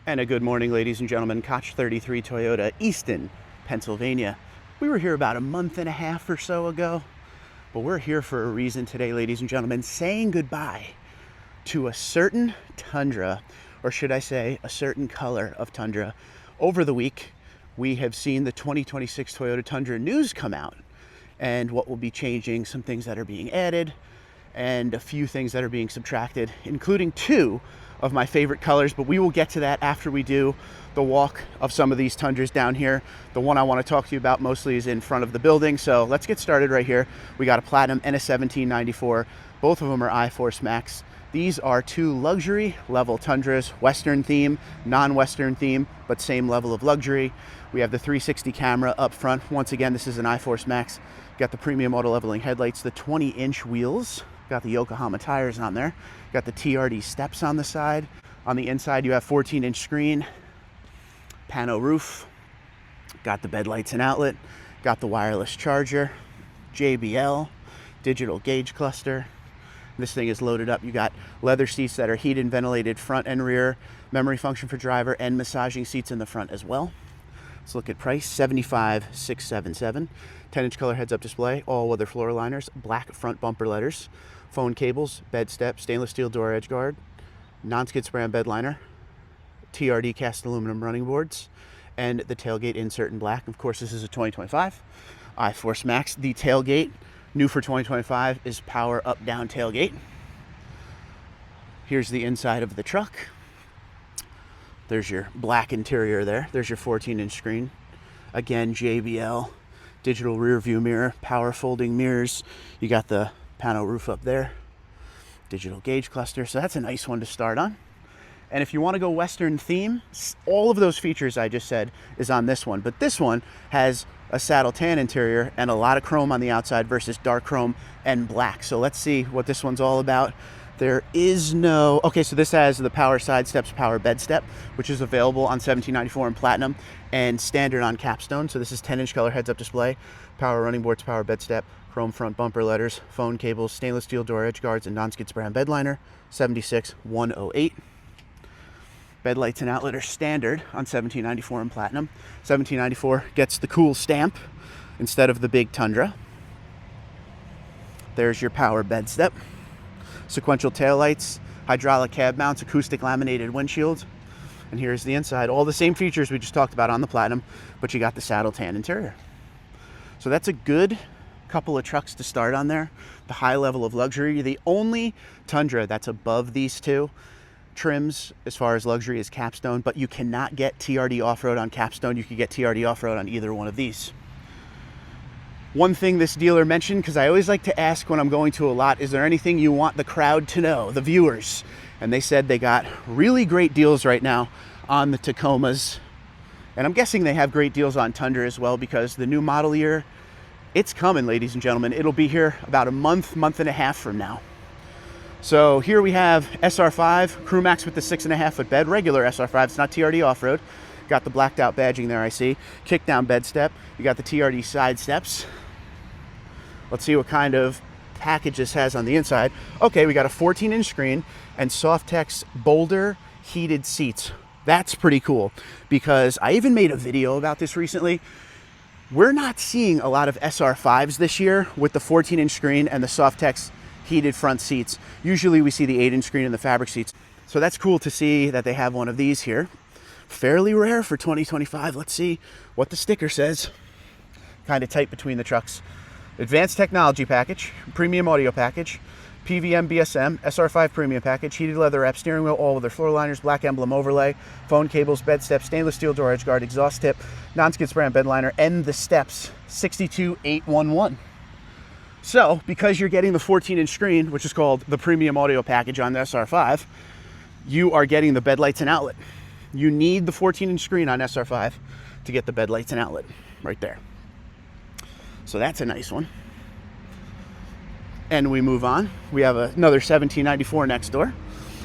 And a good morning, ladies and gentlemen. Koch 33 Toyota, Easton, Pennsylvania. We were here about a month and a half or so ago, but we're here for a reason today, ladies and gentlemen, saying goodbye to a certain Tundra, or should I say a certain color of Tundra. Over the week, we have seen the 2026 Toyota Tundra news come out, and what will be changing, some things that are being added, and a few things that are being subtracted, including two of my favorite colors, but we will get to that after we do the walk of some of these Tundras down here. The one I want to talk to you about mostly is in front of the building, so let's get started right here. We got a Platinum and a 1794. Both of them are I-Force Max. These are two luxury level Tundras, Western theme, non-Western theme, but same level of luxury. We have the 360 camera up front. Once again, this is an I-Force Max. Got the premium auto leveling headlights, the 20-inch wheels. Got the Yokohama tires on there. Got the TRD steps on the side. On the inside, you have 14-inch screen, pano roof. Got the bed lights and outlet. Got the wireless charger, JBL, digital gauge cluster. This thing is loaded up. You got leather seats that are heated and ventilated front and rear, memory function for driver, and massaging seats in the front as well. Let's look at price, $75,677. 10-inch color heads-up display, all-weather floor liners, black front bumper letters, phone cables, bed step, stainless steel door edge guard, non-skid spray on bed liner, TRD cast aluminum running boards, and the tailgate insert in black. Of course, this is a 2025 I-Force Max. The tailgate, new for 2025, is power up-down tailgate. Here's the inside of the truck. There's your black interior there. There's your 14-inch screen. Again, JBL, digital rear view mirror, power folding mirrors. You got the pano roof up there, digital gauge cluster. So that's a nice one to start on. And if you want to go Western theme, all of those features I just said is on this one. But this one has a saddle tan interior and a lot of chrome on the outside versus dark chrome and black. So let's see what this one's all about. There is no... Okay, so this has the power side steps, power bed step, which is available on 1794 and Platinum and standard on Capstone. So this is 10-inch color heads-up display, power running boards, power bed step, chrome front bumper letters, phone cables, stainless steel door edge guards, and non-skid spray on bed liner, 76,108. Bed lights and outlet are standard on 1794 and Platinum. 1794 gets the cool stamp instead of the big Tundra. There's your power bed step. Sequential taillights, hydraulic cab mounts, acoustic laminated windshield. And here's the inside. All the same features we just talked about on the Platinum, but you got the saddle tan interior. So that's a good couple of trucks to start on there. The high level of luxury. The only Tundra that's above these two trims as far as luxury is Capstone, but you cannot get TRD Off-Road on Capstone. You could get TRD Off-Road on either one of these. One thing this dealer mentioned, because I always like to ask when I'm going to a lot, is there anything you want the crowd to know, the viewers? And they said they got really great deals right now on the Tacomas. And I'm guessing they have great deals on Tundra as well, because the new model year, it's coming, ladies and gentlemen. It'll be here about a month and a half from now. So here we have SR5, Crew Max with the 6.5-foot bed, regular SR5, it's not TRD Off-Road. Got the blacked out badging there, I see. Kick down bed step. You got the TRD side steps. Let's see what kind of package this has on the inside. Okay, we got a 14-inch screen and Softex Boulder heated seats. That's pretty cool, because I even made a video about this recently. We're not seeing a lot of SR5s this year with the 14-inch screen and the Softex heated front seats. Usually we see the 8-inch screen and the fabric seats. So that's cool to see that they have one of these here. Fairly rare for 2025. Let's see what the sticker says. Kind of tight between the trucks. Advanced technology package, premium audio package, PVM BSM, SR5 premium package, heated leather wrap steering wheel, all-weather floor liners, black emblem overlay, phone cables, bed steps, stainless steel door edge guard, exhaust tip, non-skid spray on bed liner, and the steps, 62,811. So, because you're getting the 14-inch screen, which is called the premium audio package on the SR5, you are getting the bed lights and outlet. You need the 14-inch screen on SR5 to get the bed lights and outlet right there. So that's a nice one. And we move on. We have another 1794 next door.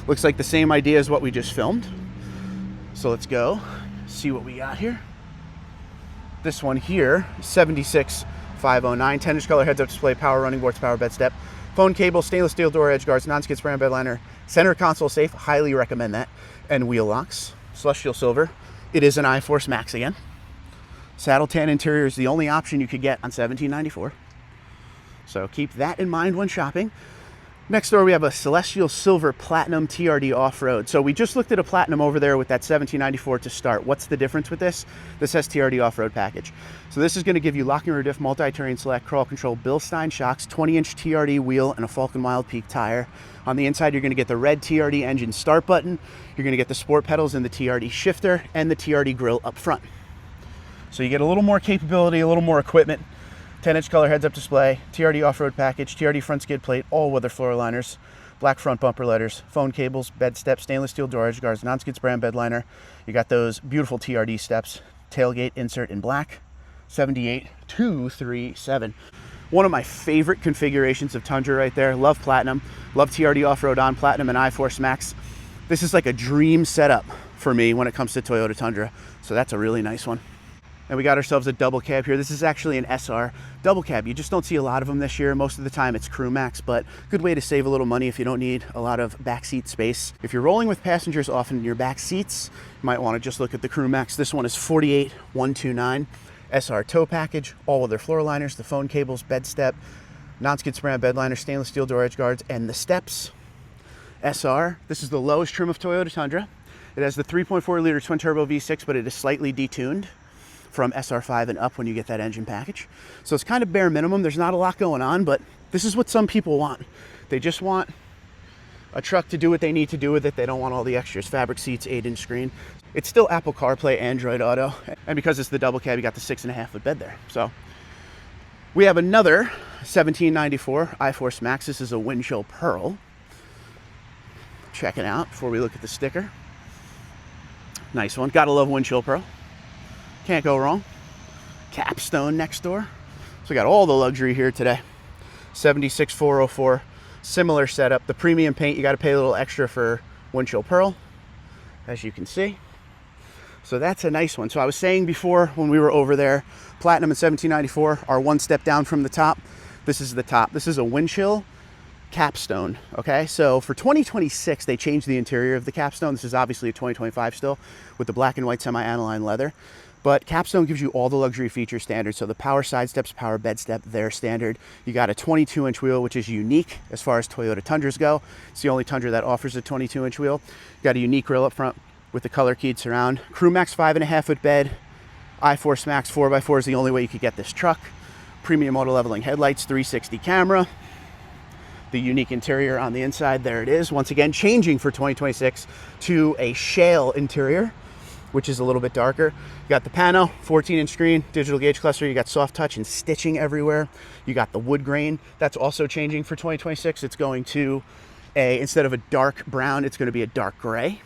Looks like the same idea as what we just filmed. So let's go see what we got here. This one here, 76,509, 10-inch color heads-up display, power running boards, power bed step, phone cable, stainless steel door edge guards, non-skid spray on bed liner, center console safe, highly recommend that, and wheel locks. celestial silver. It is an I-Force Max again. Saddle tan interior is the only option you could get on 1794. So keep that in mind when shopping. Next door we have a celestial silver platinum TRD Off-Road. So we just looked at a platinum over there with that 1794 to start. What's the difference with this? This has TRD Off-Road package. So this is going to give you locking rear diff, multi-terrain select, crawl control, Bilstein shocks, 20-inch TRD wheel, and a Falcon Wild Peak tire. On the inside you're going to get the red TRD engine start button. You're going to get the sport pedals and the TRD shifter and the TRD grille up front. So you get a little more capability, a little more equipment. 10-inch color heads-up display, TRD off-road package, TRD front skid plate, all-weather floor liners, black front bumper letters, phone cables, bed steps, stainless steel door edge guards, non-skid spray and bed liner. You got those beautiful TRD steps, tailgate insert in black, 78237. One of my favorite configurations of Tundra right there. Love Platinum, love TRD Off-Road on Platinum and I-Force Max. This is like a dream setup for me when it comes to Toyota Tundra, so that's a really nice one. And we got ourselves a double cab here. This is actually an SR double cab. You just don't see a lot of them this year. Most of the time it's crew max, but good way to save a little money if you don't need a lot of backseat space. If you're rolling with passengers often in your back seats, you might want to just look at the crew max. This one is 48129. SR tow package, all-weather floor liners, the phone cables, bed step, non-skid spray bed liner, stainless steel door edge guards, and the steps. SR, this is the lowest trim of Toyota Tundra. It has the 3.4 liter twin turbo V6, but it is slightly detuned from SR5 and up when you get that engine package. So it's kind of bare minimum. There's not a lot going on, but this is what some people want. They just want a truck to do what they need to do with it. They don't want all the extras. Fabric seats, 8-inch screen. It's still Apple CarPlay, Android Auto. And because it's the double cab, you got the 6.5-foot bed there. So we have another 1794 I-Force Max. This is a windshield pearl. Check it out before we look at the sticker. Nice one. Gotta love windshield pearl. Can't go wrong. Capstone next door. So we got all the luxury here today. 76404, similar setup. The premium paint, you got to pay a little extra for windshield pearl, as you can see. So that's a nice one. So I was saying before when we were over there, Platinum and 1794 are one step down from the top. This is the top. This is a windshield Capstone. Okay, so for 2026 they changed the interior of the Capstone. This is obviously a 2025 still with the black and white semi-aniline leather. But Capstone gives you all the luxury features standard. So the power side steps, power bed step, they're standard. You got a 22-inch wheel, which is unique as far as Toyota Tundras go. It's the only Tundra that offers a 22-inch wheel. You got a unique grille up front with the color keyed surround. Crew Max 5.5-foot bed. I-Force Max 4x4 is the only way you could get this truck. Premium auto leveling headlights, 360 camera. The unique interior on the inside, there it is. Once again, changing for 2026 to a shale interior, which is a little bit darker. You got the pano, 14-inch screen, digital gauge cluster. You got soft touch and stitching everywhere. You got the wood grain. That's also changing for 2026. It's going to instead of a dark brown, it's going to be a dark gray.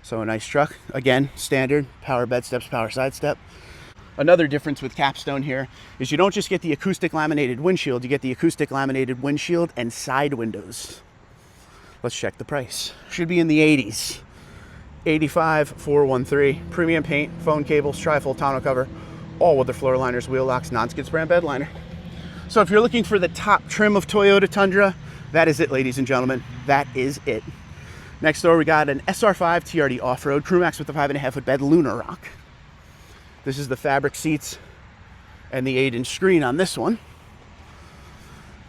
So a nice truck. Again, standard, power bed steps, power side step. Another difference with Capstone here is you don't just get the acoustic laminated windshield, you get the acoustic laminated windshield and side windows. Let's check the price. Should be in the 80s. 85,413. Premium paint, phone cables, tri-fold tonneau cover, all weather floor liners, wheel locks, non-skid spray and bed liner. So if you're looking for the top trim of Toyota Tundra, that is it, ladies and gentlemen. That is it. Next door we got an SR5 TRD Off-Road, crew max with the 5.5-foot bed, Lunar Rock. This is the fabric seats and the 8-inch screen on this one.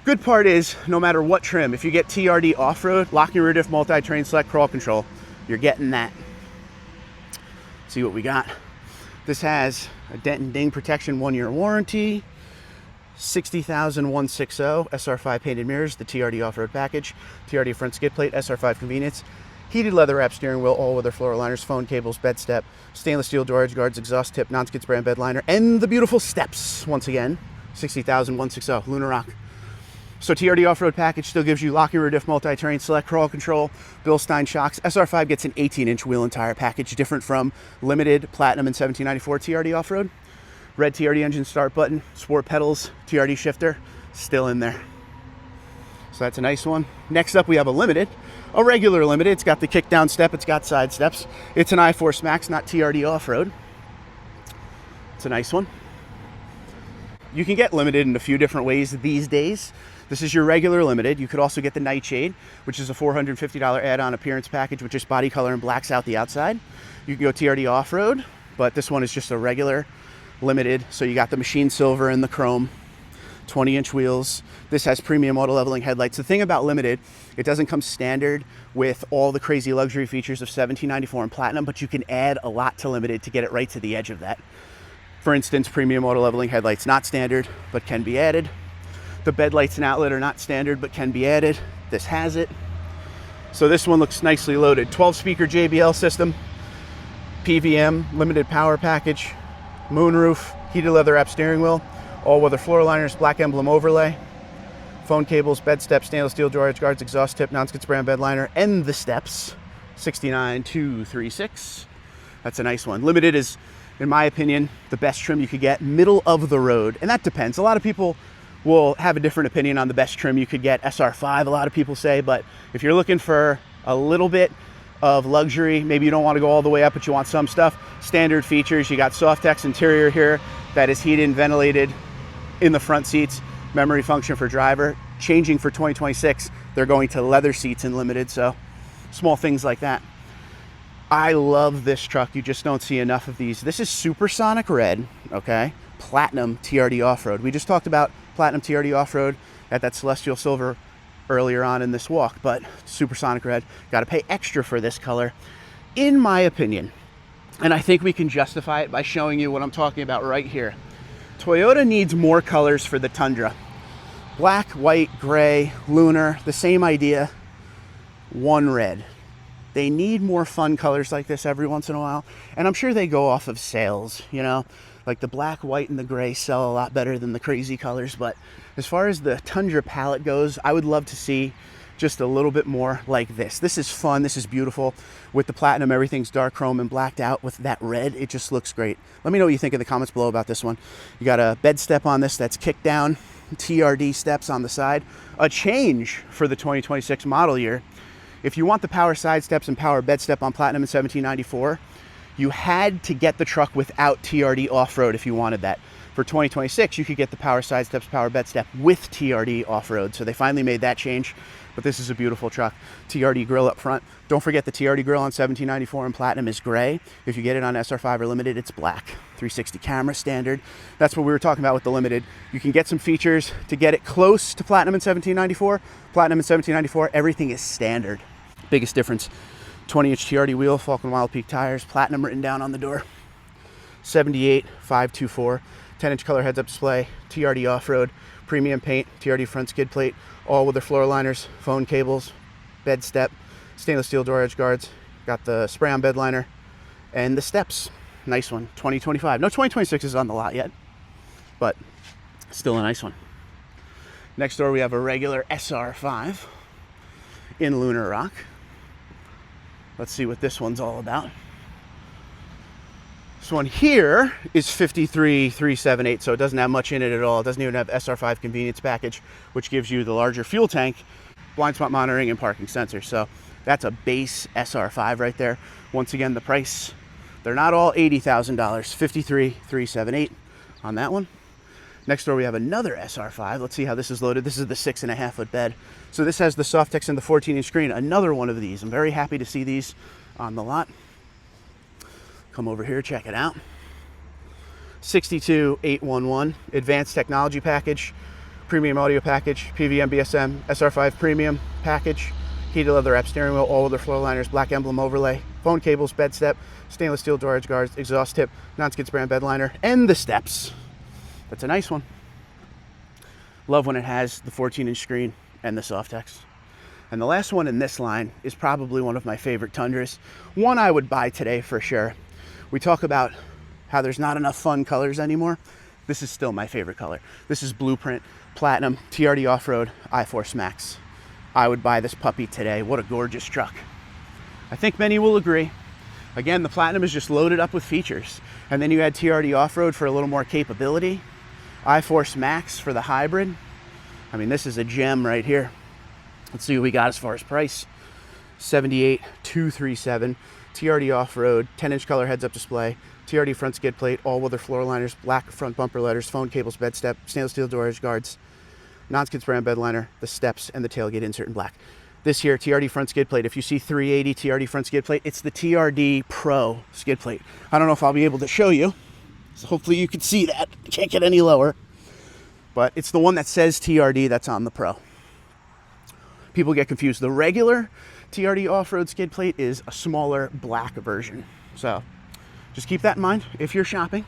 Good part is, no matter what trim, if you get TRD Off-Road, locking rear diff, multi-terrain select, crawl control, you're getting that. See what we got. This has a dent and ding protection 1-year warranty, 60,160, SR5 painted mirrors, the TRD Off-Road package, TRD front skid plate, SR5 convenience, heated leather wrap steering wheel, all-weather floor liners, phone cables, bed step, stainless steel door edge guards, exhaust tip, non-skid spray and bed liner, and the beautiful steps, once again, 60,160, Lunar Rock. So TRD Off-Road package still gives you locking rear diff, multi-terrain select, crawl control, Bilstein shocks. SR5 gets an 18-inch wheel and tire package, different from limited Platinum and 1794 TRD Off-Road. Red TRD engine start button, sport pedals, TRD shifter, still in there. So that's a nice one. Next up we have a limited, a regular limited. It's got the kick down step, it's got side steps. It's an I-Force Max, not TRD Off-Road. It's a nice one. You can get limited in a few different ways these days. This is your regular Limited. You could also get the Nightshade, which is a $450 add-on appearance package with just body color and blacks out the outside. You can go TRD Off-Road, but this one is just a regular Limited. So you got the machine silver and the chrome, 20-inch wheels. This has premium auto leveling headlights. The thing about Limited, it doesn't come standard with all the crazy luxury features of 1794 and Platinum, but you can add a lot to Limited to get it right to the edge of that. For instance, premium auto leveling headlights, not standard, but can be added. The bed lights and outlet are not standard, but can be added. This has it. So this one looks nicely loaded. 12-speaker JBL system, PVM, limited power package, moonroof, heated leather wrap steering wheel, all-weather floor liners, black emblem overlay, phone cables, bed steps, stainless steel door edge guards, exhaust tip, non-skid spray on bed liner, and the steps. 69236. That's a nice one. Limited is, in my opinion, the best trim you could get, middle of the road. And that depends. A lot of people will have a different opinion on the best trim you could get. SR5, a lot of people say, but if you're looking for a little bit of luxury, maybe you don't want to go all the way up, but you want some stuff, standard features. You got Softex interior here that is heated and ventilated in the front seats, memory function for driver. Changing for 2026, they're going to leather seats in Limited, so small things like that. I love this truck. You just don't see enough of these. This is Supersonic Red, okay? Platinum TRD Off-Road. We just talked about Platinum TRD Off-Road at that Celestial Silver earlier on in this walk, but Supersonic Red, got to pay extra for this color, in my opinion. And I think we can justify it by showing you what I'm talking about right here. Toyota needs more colors for the Tundra. Black, white, gray, lunar, the same idea, one red. They need more fun colors like this every once in a while. And I'm sure they go off of sales, you know, like the black, white, and the gray sell a lot better than the crazy colors. But as far as the Tundra palette goes, I would love to see just a little bit more like this. This is fun. This is beautiful. With the Platinum, everything's dark chrome and blacked out. With that red, it just looks great. Let me know what you think in the comments below about this one. You got a bed step on this that's kicked down, TRD steps on the side. A change for the 2026 model year. If you want the power side steps and power bed step on Platinum in 1794, you had to get the truck without TRD Off-Road if you wanted that. For 2026, you could get the power side steps, power bed step with TRD Off-Road. So they finally made that change, but this is a beautiful truck. TRD grill up front. Don't forget the TRD grill on 1794 and Platinum is gray. If you get it on SR5 or Limited, it's black. 360 camera standard. That's what we were talking about with the Limited. You can get some features to get it close to Platinum in 1794. Platinum in 1794, everything is standard. Biggest difference, 20-inch TRD wheel, Falcon Wild Peak tires, Platinum written down on the door. 78524, 10-inch color heads-up display, TRD Off-Road, premium paint, TRD front skid plate, all with their floor liners, phone cables, bed step, stainless steel door edge guards, got the spray on bed liner, and the steps. Nice one. 2025. No 2026 is on the lot yet, but still a nice one. Next door we have a regular SR5 in Lunar Rock. Let's see what this one's all about. This one here is 53,378, so it doesn't have much in it at all. It doesn't even have SR5 convenience package, which gives you the larger fuel tank, blind spot monitoring, and parking sensor. So that's a base SR5 right there. Once again, the price, they're not all $80,000. 53,378 on that one. Next door we have another SR5. Let's see how this is loaded. This is the 6.5-foot bed. So this has the Softex and the 14-inch screen. Another one of these. I'm very happy to see these on the lot. Come over here, check it out. 62,811. Advanced technology package, premium audio package, PVM BSM, SR5 premium package, heated leather wrap steering wheel, all-weather floor liners, black emblem overlay, phone cables, bed step, stainless steel door edge guards, exhaust tip, non-skid spray on bed liner, and the steps. That's a nice one. Love when it has the 14-inch screen and the Softex. And the last one in this line is probably one of my favorite Tundras. One I would buy today for sure. We talk about how there's not enough fun colors anymore. This is still my favorite color. This is Blueprint Platinum TRD Off-Road I-Force Max. I would buy this puppy today. What a gorgeous truck. I think many will agree. Again, the Platinum is just loaded up with features. And then you add TRD Off-Road for a little more capability. I-Force Max for the hybrid. I mean, this is a gem right here. Let's see what we got as far as price. 78,237. TRD Off-Road, 10-inch color heads-up display, TRD front skid plate, all-weather floor liners, black front bumper letters, phone cables, bed step, stainless steel door edge guards. Non-skid spray on bed liner, the steps, and the tailgate insert in black. This here, TRD front skid plate. If you see 380 TRD front skid plate, it's the TRD Pro skid plate. I don't know if I'll be able to show you, so hopefully you can see that. Can't get any lower. But it's the one that says TRD that's on the Pro. People get confused. The regular TRD off-road skid plate is a smaller black version. So just keep that in mind if you're shopping.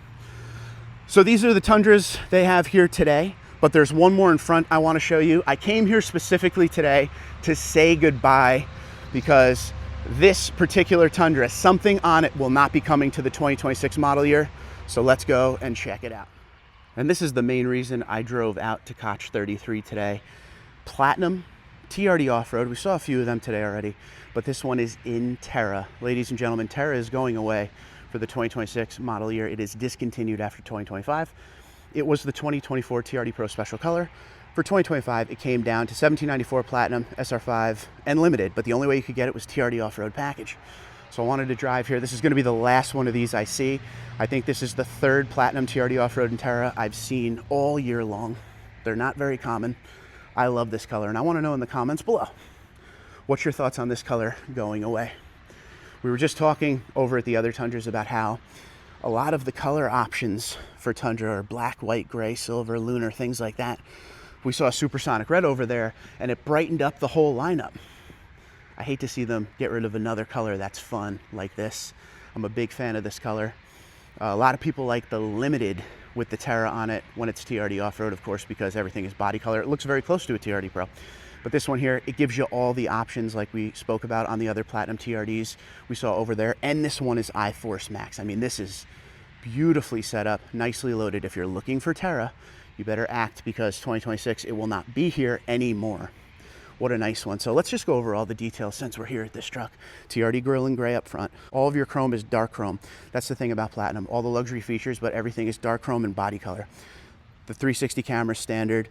So these are the Tundras they have here today, but there's one more in front I want to show you. I came here specifically today to say goodbye because this particular Tundra, something on it will not be coming to the 2026 model year. So let's go and check it out. And this is the main reason I drove out to Koch 33 today. Platinum TRD Off-Road. We saw a few of them today already, but this one is in Terra. Ladies and gentlemen, Terra is going away for the 2026 model year. It is discontinued after 2025. It was the 2024 TRD Pro Special Color. For 2025, it came down to $1794 Platinum, SR5, and Limited, but the only way you could get it was TRD Off-Road package. So I wanted to drive here. This is going to be the last one of these I see. I think this is the third Platinum TRD Off-Road in Terra I've seen all year long. They're not very common. I love this color, and I want to know in the comments below, what's your thoughts on this color going away? We were just talking over at the other Tundras about how a lot of the color options for Tundra are black, white, gray, silver, lunar, things like that. We saw a supersonic red over there, and it brightened up the whole lineup. I hate to see them get rid of another color that's fun like this. I'm a big fan of this color. A lot of people like the Limited with the Terra on it when it's TRD Off-Road, of course, because everything is body color. It looks very close to a TRD Pro. But this one here, it gives you all the options like we spoke about on the other Platinum TRDs we saw over there. And this one is iForce Max. I mean, this is beautifully set up, nicely loaded. If you're looking for Terra, you better act, because 2026, it will not be here anymore. What a nice one. So let's just go over all the details since we're here at this truck. TRD grille in gray up front. All of your chrome is dark chrome. That's the thing about Platinum. All the luxury features, but everything is dark chrome and body color. The 360 camera standard.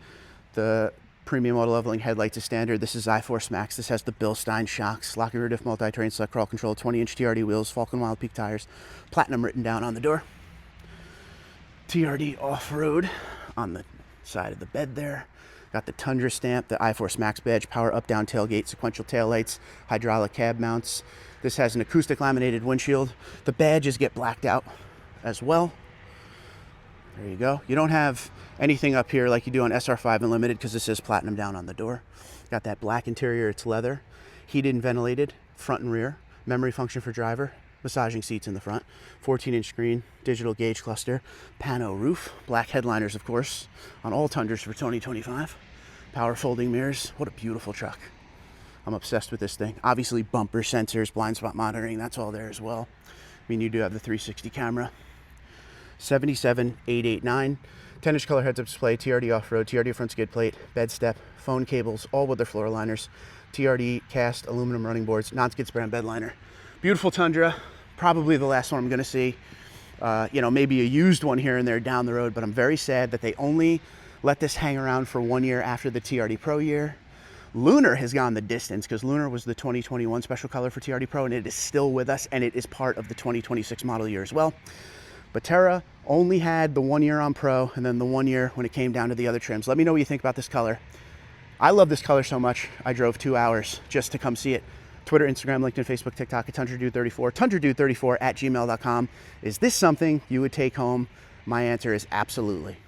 The premium auto leveling headlights is standard. This is iForce Max. This has the Bilstein shocks, lock and rear diff multi-terrain select crawl control, 20-inch TRD wheels, Falcon Wild Peak tires, Platinum written down on the door. TRD Off-Road on the side of the bed there. Got the Tundra stamp, the iForce Max badge, power up-down tailgate, sequential taillights, hydraulic cab mounts. This has an acoustic laminated windshield. The badges get blacked out as well. There you go. You don't have anything up here like you do on SR5 and Limited because this is Platinum down on the door. Got that black interior, it's leather, heated and ventilated, front and rear, memory function for driver, massaging seats in the front, 14-inch screen, digital gauge cluster, pano roof, black headliners, of course, on all Tundras for 2025. Power folding mirrors. What a beautiful truck. I'm obsessed with this thing. Obviously, bumper sensors, blind spot monitoring, that's all there as well. I mean, you do have the 360 camera. 77889, 10-inch color heads-up display, TRD Off-Road, TRD front skid plate, bed step, phone cables, all with their floor liners, TRD cast aluminum running boards, non-skid spray on bed liner. Beautiful Tundra. Probably the last one I'm going to see. You know, maybe a used one here and there down the road, but I'm very sad that they only let this hang around for 1 year after the TRD Pro year. Lunar has gone the distance because Lunar was the 2021 special color for TRD Pro, and it is still with us, and it is part of the 2026 model year as well. But Terra only had the 1 year on Pro and then the 1 year when it came down to the other trims. Let me know what you think about this color. I love this color so much, I drove 2 hours just to come see it. Twitter, Instagram, LinkedIn, Facebook, TikTok at TundraDude34, TundraDude34 at gmail.com. Is this something you would take home? My answer is absolutely.